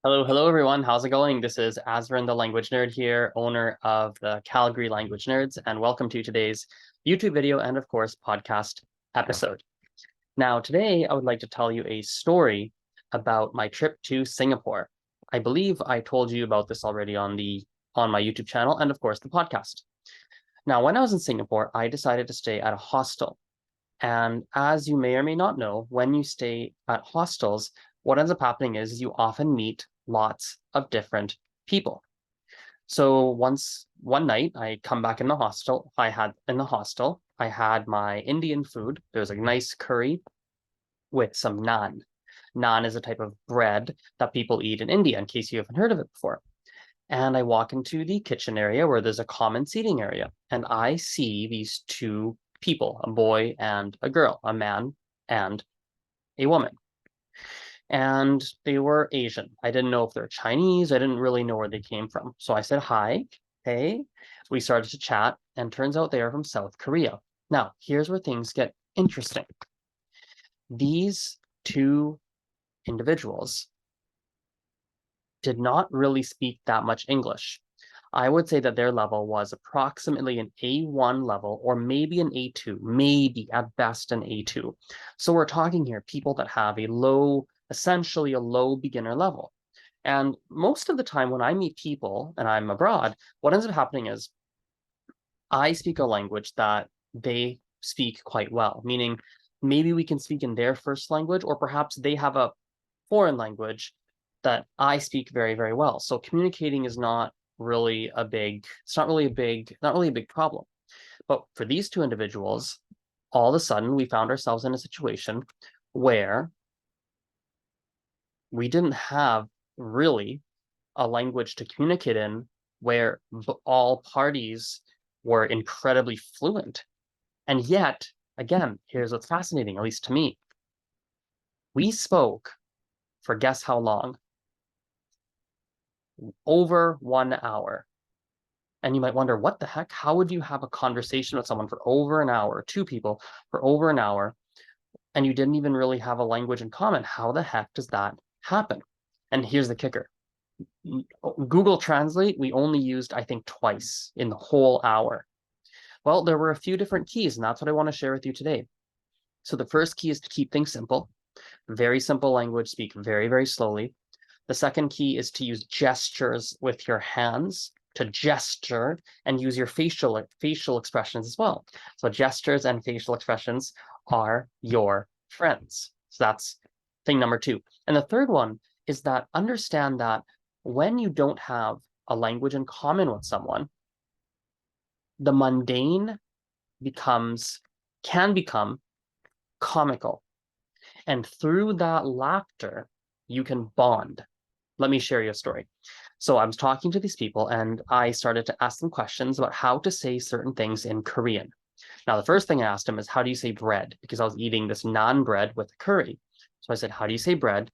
Hello everyone. How's it going? This is Azren, the language nerd here, owner of the Calgary Language Nerds, and welcome to today's YouTube video and, of course, podcast episode. Now, today I would like to tell you a story about my trip to Singapore. I believe I told you about this already on my YouTube channel and, of course, the podcast. Now, when I was in Singapore, I decided to stay at a hostel. And as you may or may not know, when you stay at hostels, what ends up happening is you often meet lots of different people. So one night I come back in the hostel, I had my Indian food. There was a nice curry with some naan. Naan is a type of bread that people eat in India, in case you haven't heard of it before. And I walk into the kitchen area where there's a common seating area, and I see these two people, a boy and a girl, a man and a woman. And they were Asian. I didn't know if they're Chinese. I didn't really know where they came from. So I said, hi, hey. We started to chat, and turns out they are from South Korea. Now, here's where things get interesting. These two individuals did not really speak that much English. I would say that their level was approximately an A1 level, or maybe an A2, maybe at best an A2. So we're talking here people that have essentially a low beginner level. And most of the time when I meet people and I'm abroad, what ends up happening is I speak a language that they speak quite well, meaning maybe we can speak in their first language, or perhaps they have a foreign language that I speak very, very well. So communicating is not really a big problem. But for these two individuals, all of a sudden we found ourselves in a situation where we didn't have really a language to communicate in where all parties were incredibly fluent. And yet, again, here's what's fascinating, at least to me. We spoke for guess how long? Over 1 hour. And you might wonder, what the heck? How would you have a conversation with someone for over an hour, two people for over an hour, and you didn't even really have a language in common? How the heck does that happen? And here's the kicker. Google Translate, we only used, I think, twice in the whole hour. Well, there were a few different keys, and that's what I want to share with you today. So the first key is to keep things simple. Very simple language, speak very, very slowly. The second key is to use gestures with your hands, to gesture, and use your facial expressions as well. So gestures and facial expressions are your friends. So that's thing number two. And the third one is that understand that when you don't have a language in common with someone, the mundane can become comical. And through that laughter, you can bond. Let me share you a story. So I was talking to these people and I started to ask them questions about how to say certain things in Korean. Now, the first thing I asked them is, how do you say bread? Because I was eating this naan bread with curry. So I said, how do you say bread?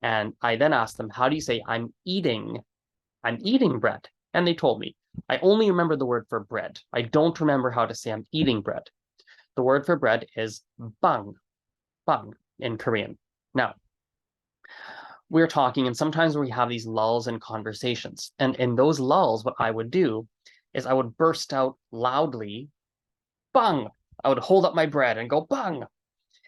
And I then asked them, how do you say I'm eating bread? And they told me. I only remember the word for bread. I don't remember how to say I'm eating bread. The word for bread is bang, bang in Korean. Now, we're talking, and sometimes we have these lulls in conversations. And in those lulls, what I would do is I would burst out loudly, bang. I would hold up my bread and go bang.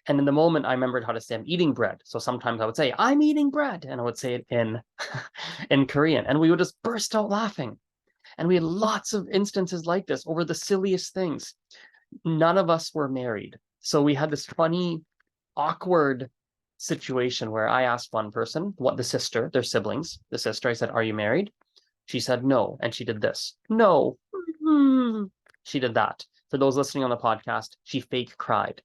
And in the moment, I remembered how to say I'm eating bread. So sometimes I would say, I'm eating bread. And I would say it in, in Korean. And we would just burst out laughing. And we had lots of instances like this over the silliest things. None of us were married. So we had this funny, awkward situation where I asked one person, their siblings, the sister, I said, are you married? She said, no. And she did this. No. She did that. For those listening on the podcast, she fake cried.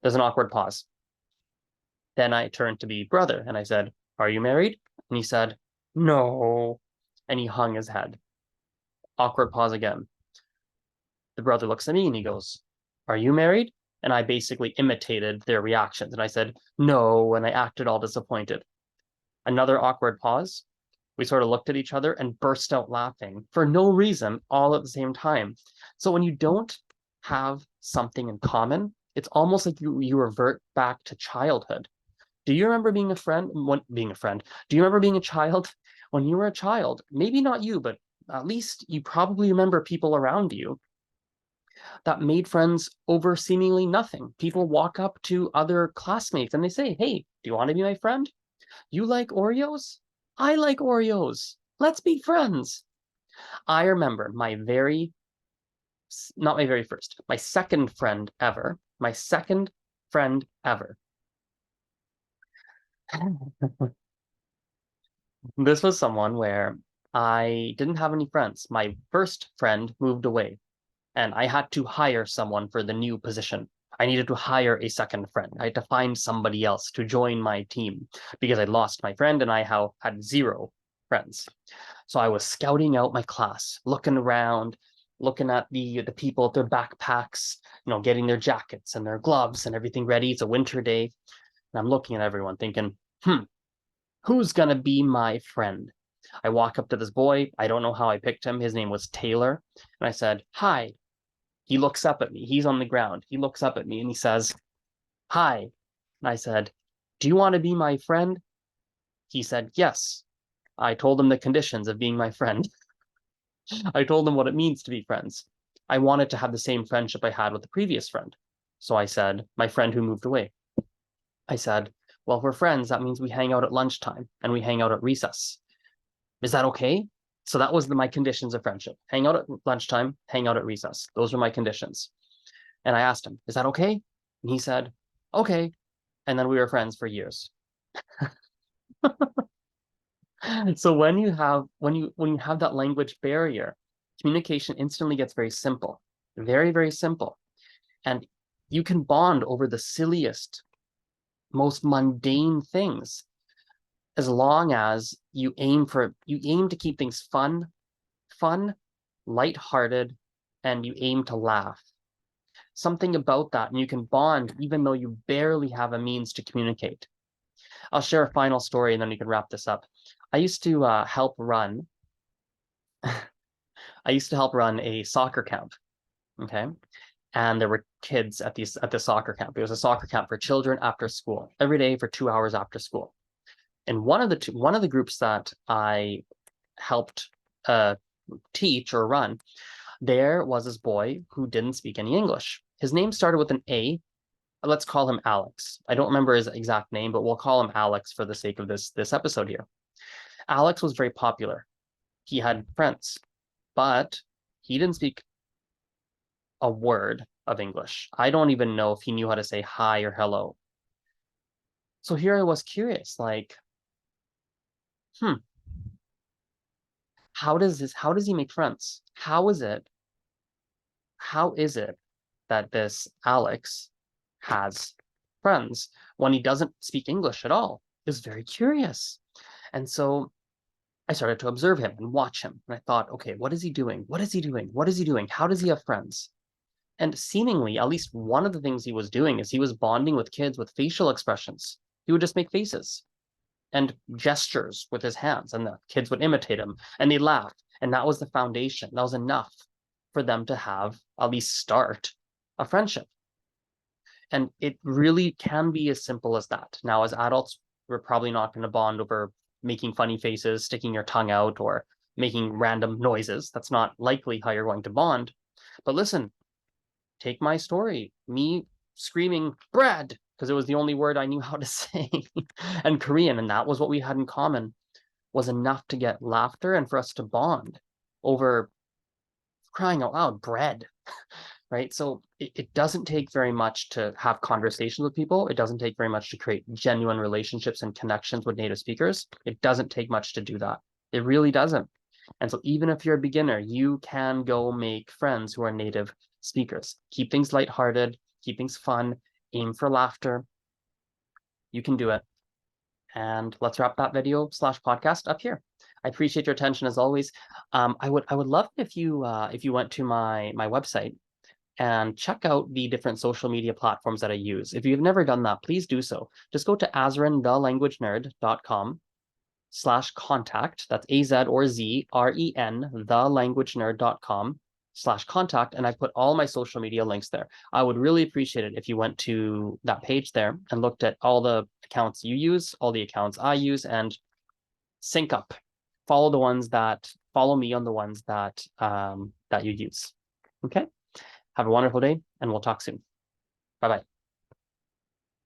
There's an awkward pause. Then I turned to the brother and I said, are you married? And he said, no. And he hung his head. Awkward pause again. The brother looks at me and he goes, are you married? And I basically imitated their reactions. And I said, no. And I acted all disappointed. Another awkward pause. We sort of looked at each other and burst out laughing for no reason, all at the same time. So when you don't have something in common, it's almost like you revert back to childhood. Do you remember being a friend? Do you remember being a child? When you were a child, maybe not you, but at least you probably remember people around you that made friends over seemingly nothing. People walk up to other classmates and they say, "Hey, do you want to be my friend? You like Oreos? I like Oreos. Let's be friends." I remember not my very first, my second friend ever, This was someone where I didn't have any friends. My first friend moved away, and I had to hire someone for the new position. I needed to hire a second friend. I had to find somebody else to join my team because I lost my friend and I had zero friends. So I was scouting out my class, looking around, looking at the people with their backpacks, getting their jackets and their gloves and everything ready. It's a winter day. And I'm looking at everyone thinking, who's gonna be my friend? I walk up to this boy. I don't know how I picked him. His name was Taylor. And I said, "Hi." He looks up at me. He's on the ground. He looks up at me and he says, "Hi." And I said, "Do you want to be my friend?" He said, "Yes." I told him the conditions of being my friend. I told him what it means to be friends. I wanted to have the same friendship I had with the previous friend. So I said, my friend who moved away. I said, "Well, if we're friends, that means we hang out at lunchtime and we hang out at recess. Is that okay?" So that was my conditions of friendship. Hang out at lunchtime, hang out at recess. Those were my conditions. And I asked him, "Is that okay?" And he said, "Okay." And then we were friends for years. So when you have that language barrier, communication instantly gets very simple, very, very simple. And you can bond over the silliest, most mundane things as long as you aim to keep things fun, lighthearted, and you aim to laugh. Something about that, and you can bond even though you barely have a means to communicate. I'll share a final story and then we can wrap this up. I used to help run. I used to help run a soccer camp. Okay, and there were kids at the soccer camp. It was a soccer camp for children after school, every day for 2 hours after school. And one of the groups that I helped teach or run, there was this boy who didn't speak any English. His name started with an A. Let's call him Alex. I don't remember his exact name, but we'll call him Alex for the sake of this episode here. Alex was very popular. He had friends, but he didn't speak a word of English. I don't even know if he knew how to say hi or hello. So here I was curious, like, how does he make friends? How is it that this Alex has friends when he doesn't speak English at all? It was very curious. And so I started to observe him and watch him. And I thought, okay, what is he doing? What is he doing? What is he doing? How does he have friends? And seemingly, at least one of the things he was doing is he was bonding with kids with facial expressions. He would just make faces and gestures with his hands, and the kids would imitate him and they'd laugh. And that was the foundation. That was enough for them to have at least start a friendship. And it really can be as simple as that. Now, as adults, we're probably not going to bond over making funny faces, sticking your tongue out, or making random noises. That's not likely how you're going to bond. But listen, take my story, me screaming "bread" because it was the only word I knew how to say, and Korean, and that was what we had in common, was enough to get laughter and for us to bond over, crying out loud, bread. Right? So it doesn't take very much to have conversations with people. It doesn't take very much to create genuine relationships and connections with native speakers. It doesn't take much to do that. It really doesn't. And so even if you're a beginner, you can go make friends who are native speakers. Keep things lighthearted, keep things fun, aim for laughter. You can do it. And let's wrap that video / podcast up here. I appreciate your attention as always. I would love if you went to my website and check out the different social media platforms that I use. If you've never done that, please do so. Just go to azrenthelanguagenerd.com/contact. That's AZ or ZREN, thelanguagenerd.com. /contact, and I put all my social media links there. I would really appreciate it if you went to that page there and looked at all the accounts you use, all the accounts I use, and sync up. Follow me on the ones that that you use. Okay. Have a wonderful day, and we'll talk soon. Bye-bye.